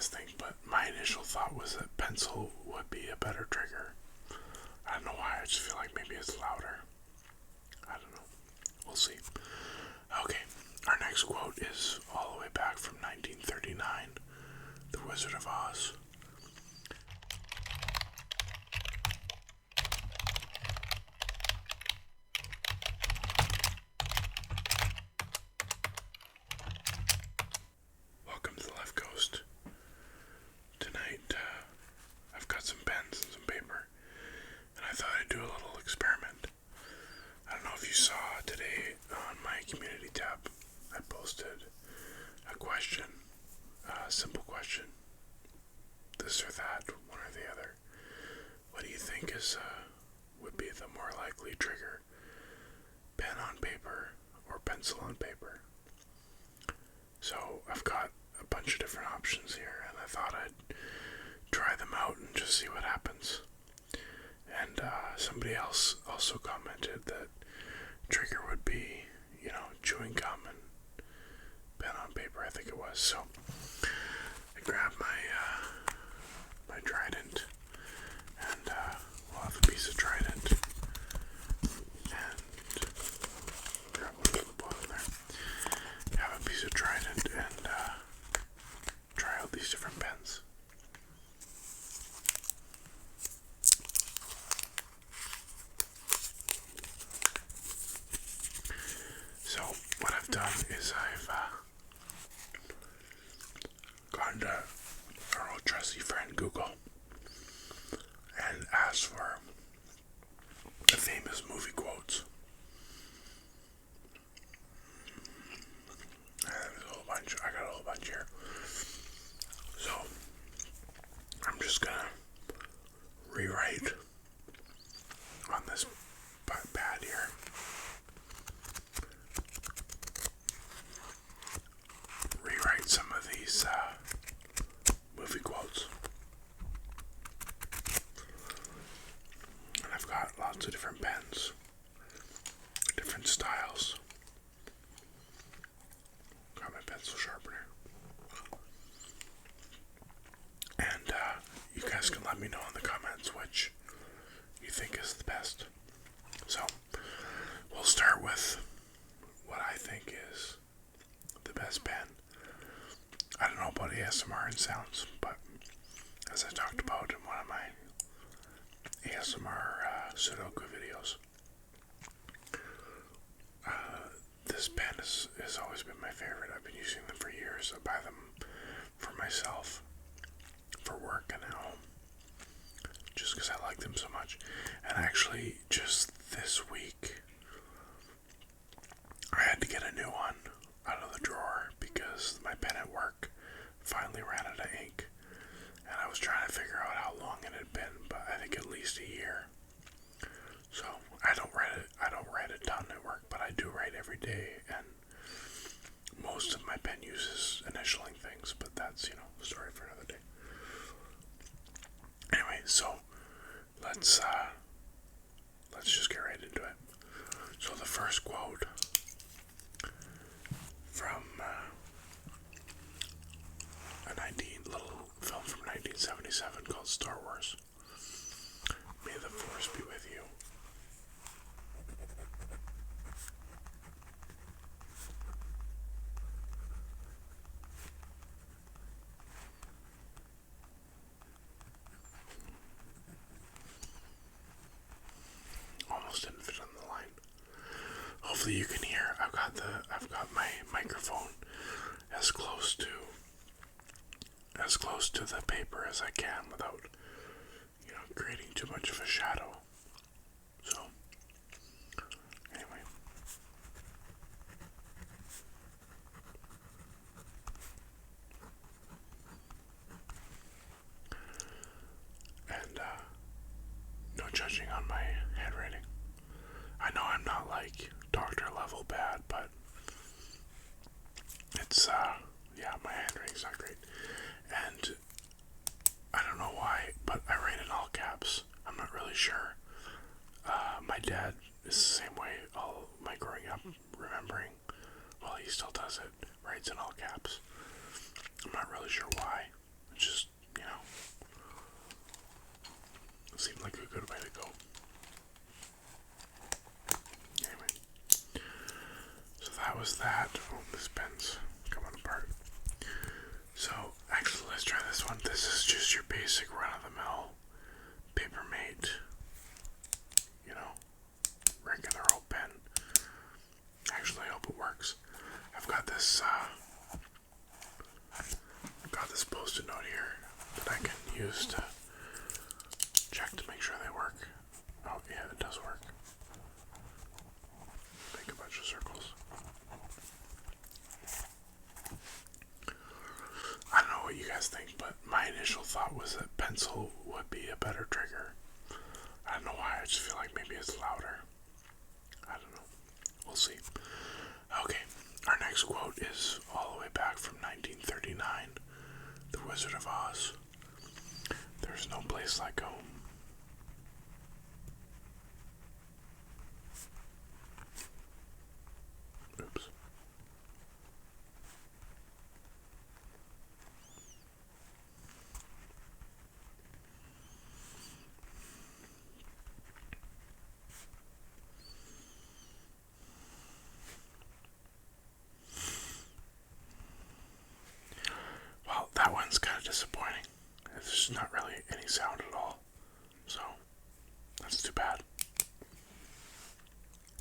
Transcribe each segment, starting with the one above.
guys think, but my initial thought was that pencil would be a better trigger. I don't know why, I just feel like maybe it's louder. I don't know. We'll see. Okay, our next quote is all the way back from 1939, The Wizard of Oz. Welcome to the Left Coast. Tonight, I've got some pens and some paper, and I thought I'd do a little experiment. I don't know if you saw today on my community tab, I posted a question, a simple question, this or that, one or the other. What do you think would be the more likely trigger? Pen on paper or pencil on paper? So I've got a bunch of different options here, and I thought I'd try them out and just see what happens. And somebody else also commented that trigger would be, chewing gum and pen on paper, I think it was. So I grabbed my Trident, and we'll have a piece of Trident, and grab one from the bottom there. Have a piece of Trident and try out these different pens. So what I've done is I've gone to our old trusty friend Google and asked for the famous movie quotes. And there's a whole bunch. I got a whole bunch here. So I'm just gonna rewrite on this pad here. Rewrite some of these movie quotes. And I've got lots of different pens, different styles. Got my pencil sharpener. And you guys can let me know in the comments which you think is the best. So we'll start with what I think is the best pen. I don't know about ASMR and sounds, but as I talked about in one of my ASMR Sudoku videos, this pen has always been my favorite. I've been using them for years. I buy them for myself, for work and at home, just because I like them so much. And actually, just this week, I had to get a new one out of the drawer because my pen at work finally ran out of ink, and I was trying to figure out how long it had been, but I think at least a year. So I don't write a ton at work, but I do write every day, and most of my pen uses initialing things, but that's, a story for another day. Anyway, so let's just get right into it. So the first quote from a little film from 1977 called Star Wars. May the Force be with you. Almost didn't fit on the line. Hopefully you can hear. I've got my microphone as close to the paper as I can without, creating too much of a shadow. So, anyway. And, no judging on my handwriting. I know I'm not like doctor level bad, but it's, my handwriting's not great. And I don't know why, but I write in all caps. I'm not really sure this is just your basic run-of-the-mill Papermate, regular old pen. Actually, I hope it works. I've got this post-it note here that I can use to check to make sure they work. Oh yeah, it does work. Make a bunch of circles. I don't know what you guys think, but my initial thought was that pencil would be a better trigger. I don't know why, I just feel like maybe it's louder. I don't know. We'll see. Okay, our next quote is all the way back from 1939, The Wizard of Oz. There's no place like home. Oops. Well, that one's kind of disappointing. There's not really any sound at all. So, that's too bad.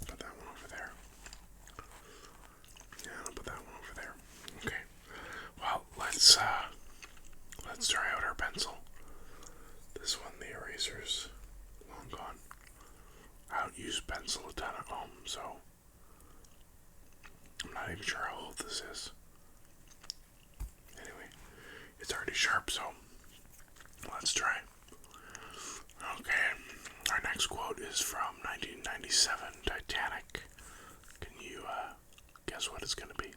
Put that one over there. Yeah, I'll put that one over there. Okay. Well, let's try out our pencil. This one, the eraser's long gone. I don't use pencil a ton at home, so I'm not even sure how old this is. Anyway, it's already sharp, so let's try. Okay, our next quote is from 1997, Titanic. Can you guess what it's going to be?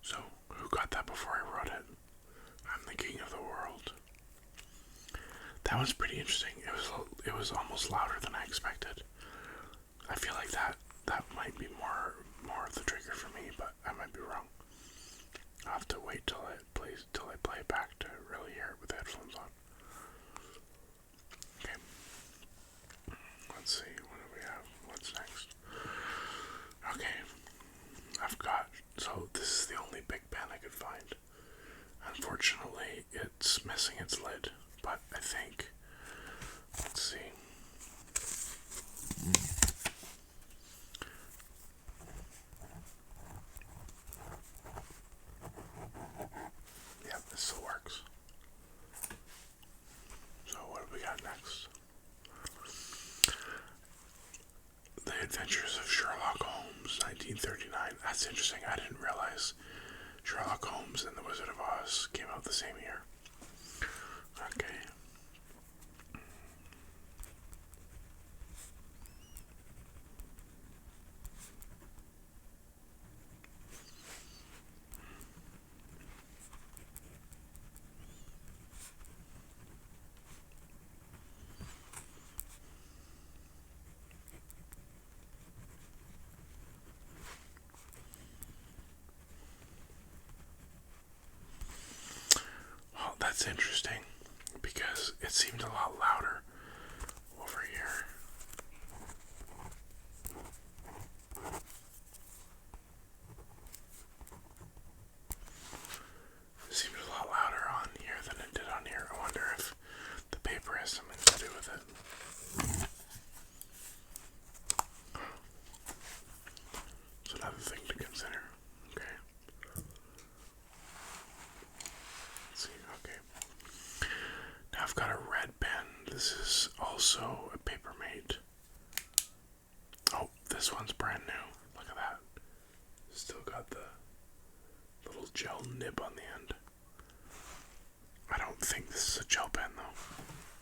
So, who got that before I wrote it? I'm the king of the world. That was pretty interesting. It was almost louder than I expected. I feel like that might be more of the trigger for me, but I might be wrong. I'll have to wait till I play it back to really hear it with the headphones on. Okay. Let's see, what do we have? What's next? Okay. So this is the only big pen I could find. Unfortunately, it's missing its lid, but I think, let's see. Yeah, this still works. So what have we got next? The Adventures of Sherlock Holmes, 1939. That's interesting. I didn't realize Sherlock Holmes and The Wizard of Oz came out the same year. Okay. Well, that's interesting because it seemed a lot louder over here. It seemed a lot louder on here than it did on here. I wonder if the paper has something to do with it. It's another thing to consider. Okay. Let's see. Okay. Now I've got a red pen. This is also a Papermate. Oh, this one's brand new. Look at that. Still got the little gel nib on the end. I don't think this is a gel pen though.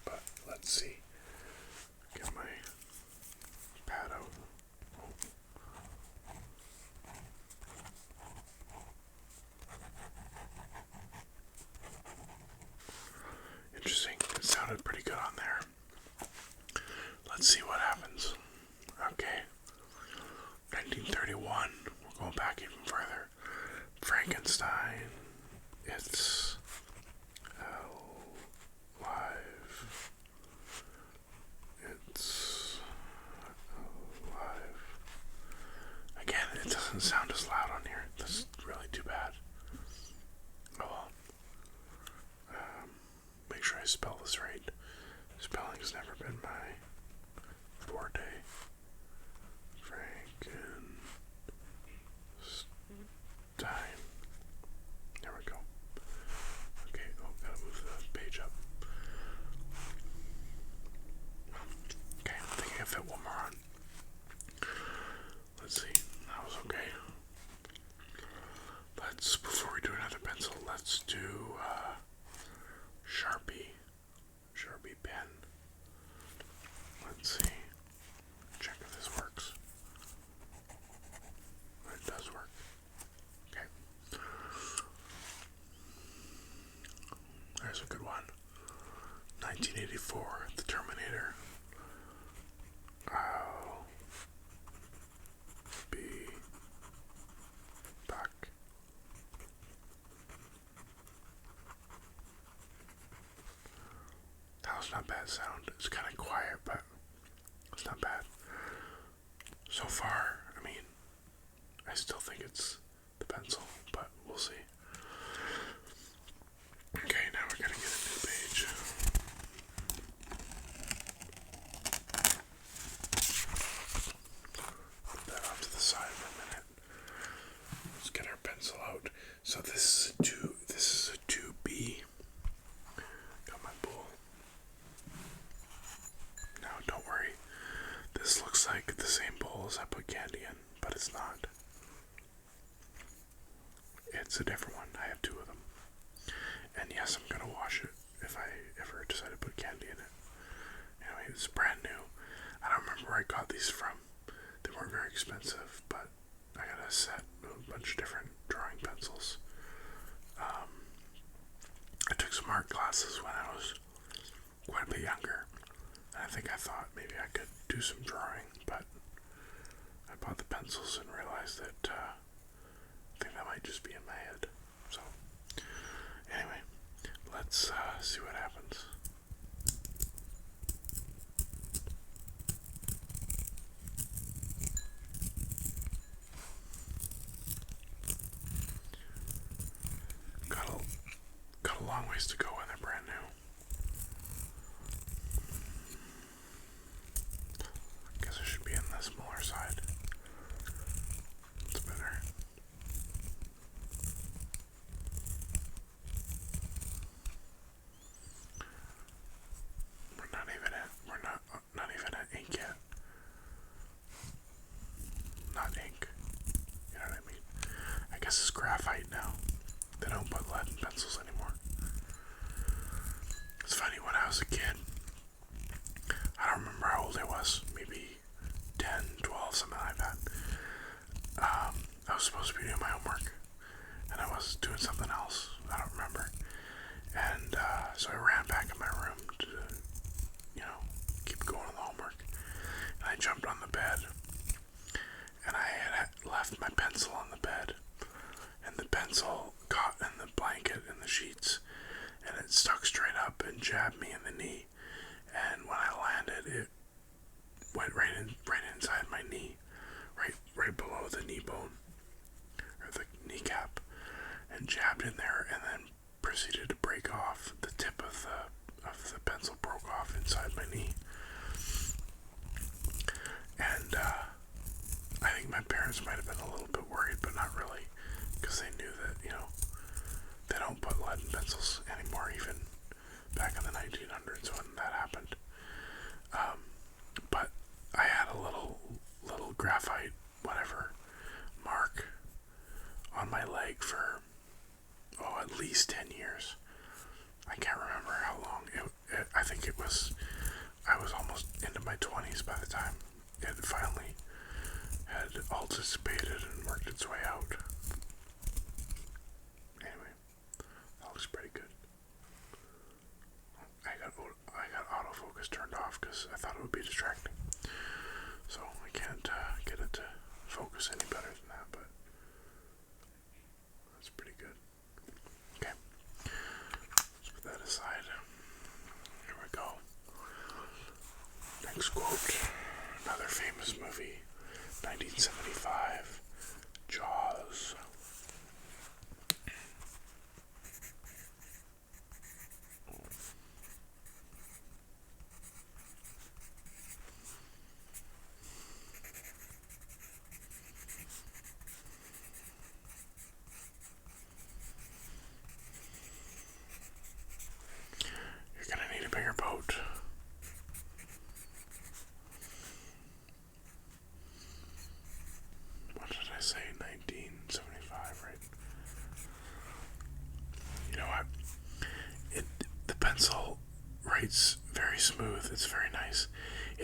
But let's see. Get my pad out. Interesting. It sounded pretty good on there. Let's see what happens. Okay. 1939. doesn't sound as loud on here. That's really too bad. Oh well. Make sure I spell this right. Spelling's never been my forte. Frankenstein. There we go. Okay, gotta move the page up. Okay, I think I can fit one more on. Let's see. That was okay. Before we do another pencil, let's do Sharpie pen. Let's see. Check if this works. It does work. Okay. There's a good one. 1984, The Terminator. I'll be back. That was not bad sound. It's kind of quiet, but it's not bad. So far, I mean, I still think it's the pencil, but we'll see. Okay, now we're gonna get a new page. Put that off to the side for a minute. Let's get our pencil out. So this is a 2B. Got my bowl. Now don't worry. This looks like the same bowl as I put candy in, but it's not. It's a different one. I have two of them. And yes, I'm gonna wash it if I ever decide to put candy in it. Anyway, it's brand new. I don't remember where I got these from. They weren't very expensive, but I got a set of a bunch of different drawing pencils. I took some art classes when I was quite a bit younger, and I think I thought maybe I could do some drawing, but I bought the pencils and realized that I think that might just be in my head. So anyway, let's see what happens. Got a long ways to go and they're brand new. Guess I should be in the smaller side. It's better. We're not even at ink yet. Not ink. You know what I mean? I guess it's graphite now. They don't put lead in pencils anymore. It's funny, when I was a kid, I don't remember how old I was, maybe 10, 12, something like that. I was supposed to be doing my homework, and I was doing something else. I don't remember. And so I ran back in my room to, keep going on the homework. And I jumped on the bed, and I had left my pencil on the bed, and the pencil caught in the blanket and the sheets, and it stuck straight up and jabbed me in the knee. And when I landed, it went right inside my knee, right below the knee bone or the kneecap, and jabbed in there, and then proceeded to break off. The tip of the pencil broke off inside my knee, and I think my parents might have been a little bit worried, but not really, because they knew that they don't put lead in pencils anymore, even back in the 1900s when that happened. But I had a little graphite whatever mark on my leg for at least 10 years. I can't remember how long. I think I was almost into my 20s by the time it finally had all dissipated and worked its way out. Anyway, that looks pretty good. I got autofocus turned off because I thought it would be distracting. So I can't get it to focus any better than that, but that's pretty good. Okay, let's put that aside. Here we go. Next quote. Another famous movie, 1975,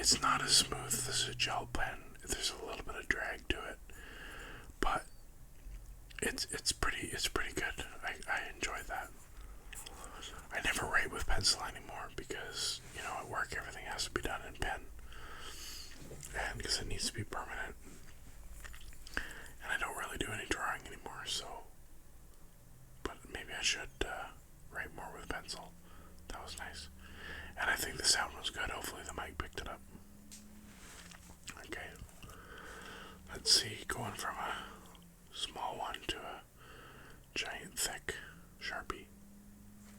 It's not as smooth as a gel pen. There's a little bit of drag to it, but it's pretty good. I enjoy that. I never write with pencil anymore because, at work everything has to be done in pen, and because it needs to be permanent. And I don't really do any drawing anymore, but maybe I should write more with pencil. That was nice. And I think the sound was good. Hopefully the mic picked it up. Okay. Let's see, going from a small one to a giant thick Sharpie.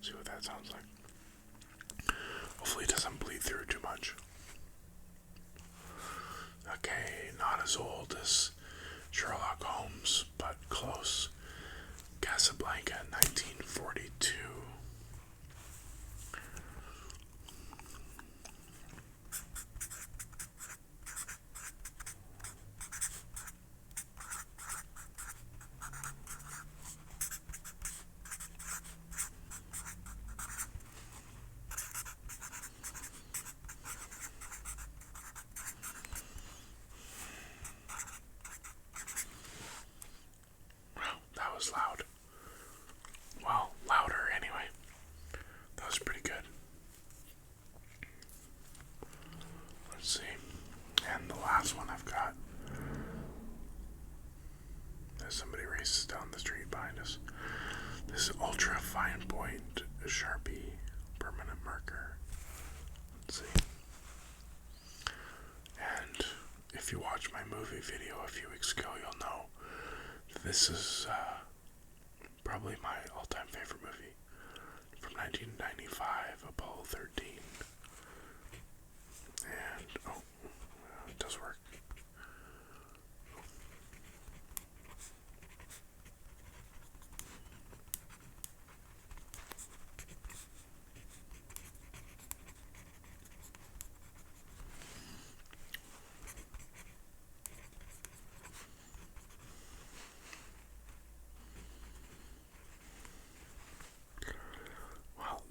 See what that sounds like. Hopefully it doesn't bleed through too much. Okay, not as old as Sherlock Holmes, but close. Casablanca, 1942. That was loud. Well, louder anyway. That was pretty good. Let's see. And the last one I've got. There's somebody races down the street behind us. This is ultra fine point Sharpie permanent marker. Let's see. And if you watched my movie video a few weeks ago, you'll know this is probably my all-time favorite movie from 1995, Apollo 13. And, it does work.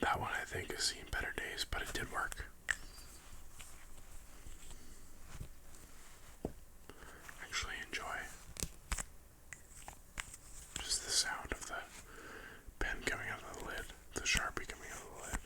That one I think has seen better days, but it did work. Actually enjoy just the sound of the pen coming out of the lid, the Sharpie coming out of the lid.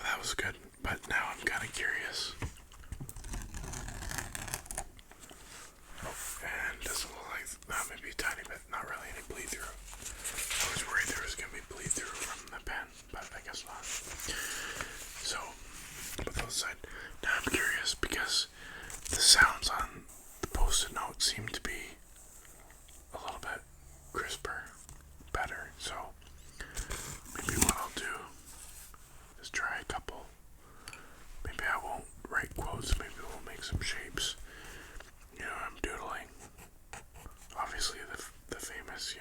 That was good, but now I'm kind of curious. And doesn't look like maybe a tiny bit, not really any bleed through. I was worried there was going to be bleed through from the pen, but I guess not. So, put those aside. Now I'm curious because the sounds on the post-it note seem to be a little bit crisper, better. So, maybe what I'll do is try a couple. Maybe I won't write quotes, maybe we'll make some shapes. I'm doodling. Obviously the famous,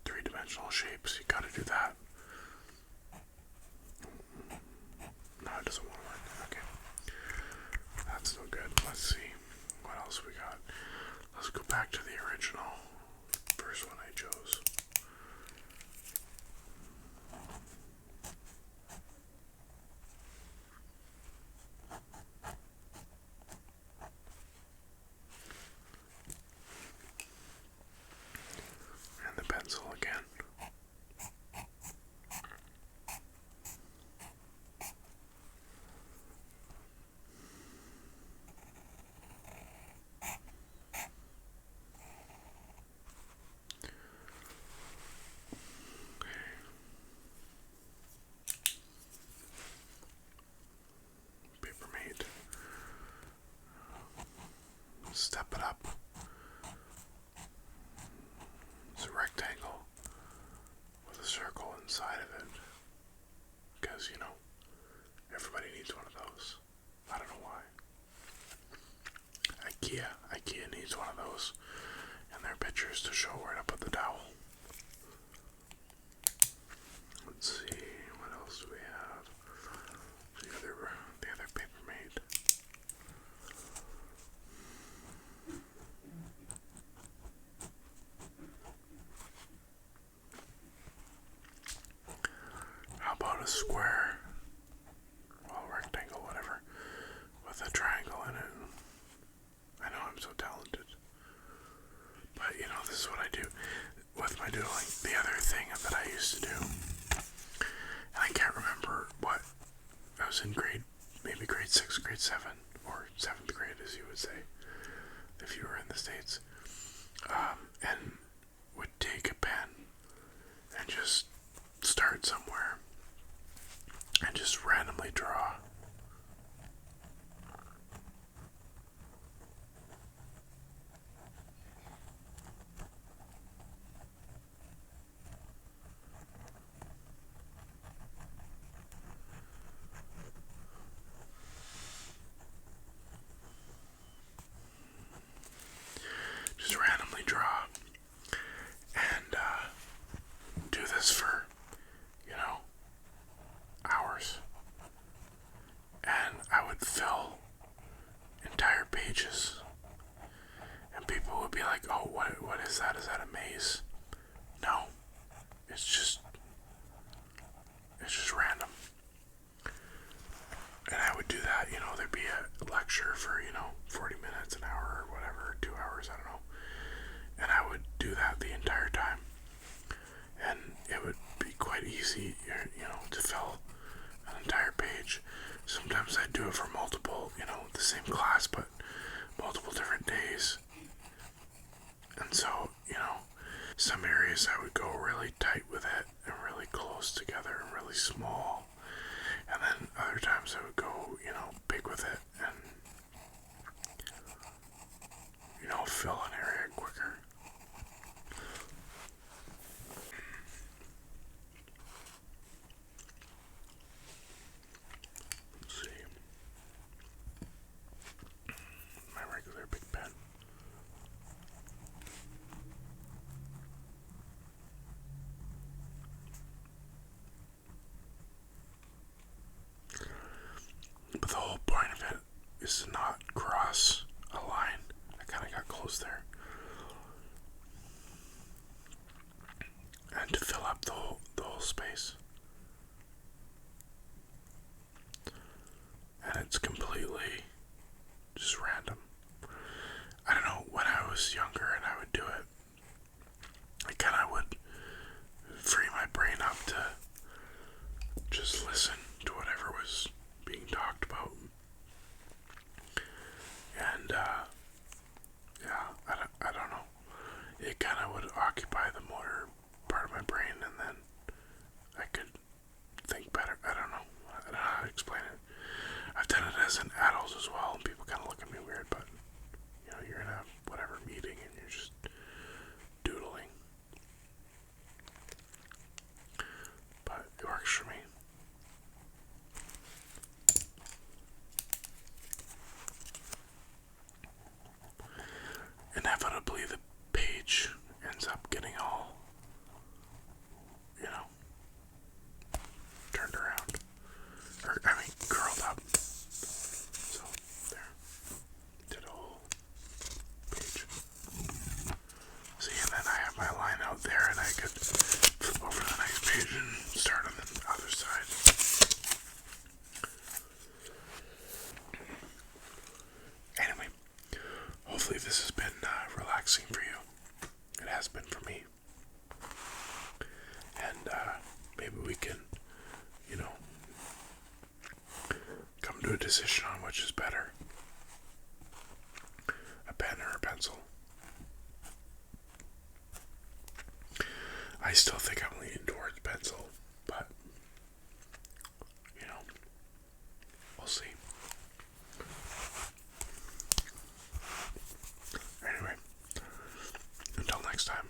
three-dimensional shapes, you gotta do that. No, it doesn't want to work. Okay. That's no good. Let's see what else we got. Let's go back to the original first one I chose. And the pencil again. Papermate. Step it up. It's a rectangle with a circle inside of it. Because, everybody needs one of those. I don't know why. IKEA needs one of those in their pictures to show where to put the dowel. Let's see, what else do we have? So you got was in maybe grade 6, grade 7, or 7th grade, as you would say, if you were in the States, and would take a pen and just start somewhere and just randomly draw. Just randomly draw and do this for, hours. And I would fill entire pages. And people would be like, "Oh, what is that? Is that a maze?" No. It's just random. And I would do that, there'd be a lecture for, 40 minutes, an hour, or whatever, 2 hours, I don't know. And I would do that the entire time. And it would be quite easy, to fill an entire page. Sometimes I'd do it for multiple, the same class, but multiple different days. And so, some areas I would go really tight with it and really close together and really small. And then other times I would go, big with it and, fill an area quicker. Let's see. My regular big pen. But the whole point of it is to not cross a line. I kind of got close there. And to fill up the whole space. And it's completely just random. I don't know, when I was younger and I would do it, I kind of would free my brain up to just listen to whatever was being talked about. And, I don't know. It kind of would occupy the motor part of my brain, and then I could think better. I don't know how to explain it. I've done it as an adult as well, and people kind of look at me weird, but, you're in a whatever meeting, and you're just doodling. But it works for me. Inevitably, the page ends up getting all, turned around. Curled up. So, there. Did a whole page. See, and then I have my line out there, and I could flip over to the next page and start on the other side. Anyway, hopefully this has been relaxing for you. It has been for me. And maybe we can, come to a decision on which is better. A pen or a pencil. I still think I'm leaning towards pencil, but, we'll see. Anyway, until next time.